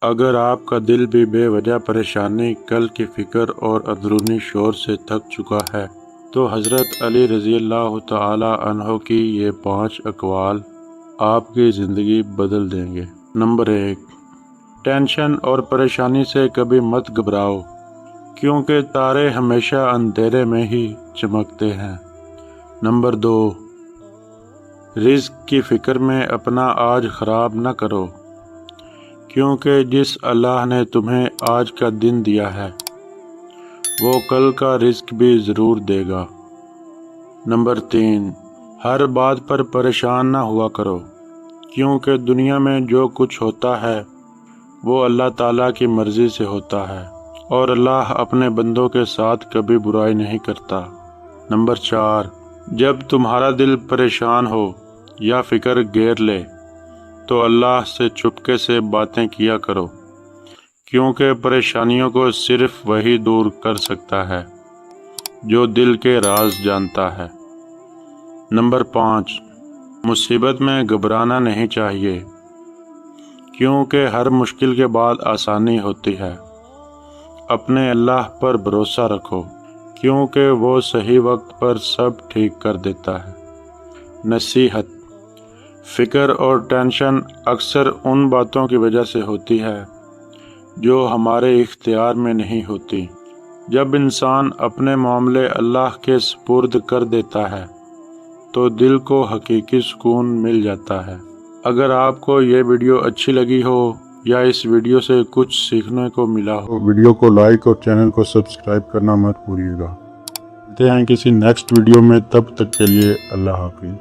اگر آپ کا دل بھی بے وجہ پریشانی، کل کی فکر اور اندرونی شور سے تھک چکا ہے تو حضرت علی رضی اللہ تعالی عنہ کی یہ 5 اقوال آپ کی زندگی بدل دیں گے۔ نمبر 1، ٹینشن اور پریشانی سے کبھی مت گھبراؤ، کیونکہ تارے ہمیشہ اندھیرے میں ہی چمکتے ہیں۔ نمبر 2، رزق کی فکر میں اپنا آج خراب نہ کرو، کیونکہ جس اللہ نے تمہیں آج کا دن دیا ہے وہ کل کا رزق بھی ضرور دے گا۔ نمبر 3، ہر بات پر پریشان نہ ہوا کرو، کیونکہ دنیا میں جو کچھ ہوتا ہے وہ اللہ تعالیٰ کی مرضی سے ہوتا ہے، اور اللہ اپنے بندوں کے ساتھ کبھی برائی نہیں کرتا۔ نمبر 4، جب تمہارا دل پریشان ہو یا فکر گھیر لے تو اللہ سے چپکے سے باتیں کیا کرو، کیونکہ پریشانیوں کو صرف وہی دور کر سکتا ہے جو دل کے راز جانتا ہے۔ نمبر 5، مصیبت میں گھبرانا نہیں چاہیے، کیونکہ ہر مشکل کے بعد آسانی ہوتی ہے۔ اپنے اللہ پر بھروسہ رکھو، کیونکہ وہ صحیح وقت پر سب ٹھیک کر دیتا ہے۔ نصیحت: فکر اور ٹینشن اکثر ان باتوں کی وجہ سے ہوتی ہے جو ہمارے اختیار میں نہیں ہوتی۔ جب انسان اپنے معاملے اللہ کے سپرد کر دیتا ہے تو دل کو حقیقی سکون مل جاتا ہے۔ اگر آپ کو یہ ویڈیو اچھی لگی ہو یا اس ویڈیو سے کچھ سیکھنے کو ملا ہو تو ویڈیو کو لائک اور چینل کو سبسکرائب کرنا مت بھولیے گا۔ ملتے ہیں کسی نیکسٹ ویڈیو میں، تب تک کے لیے اللہ حافظ۔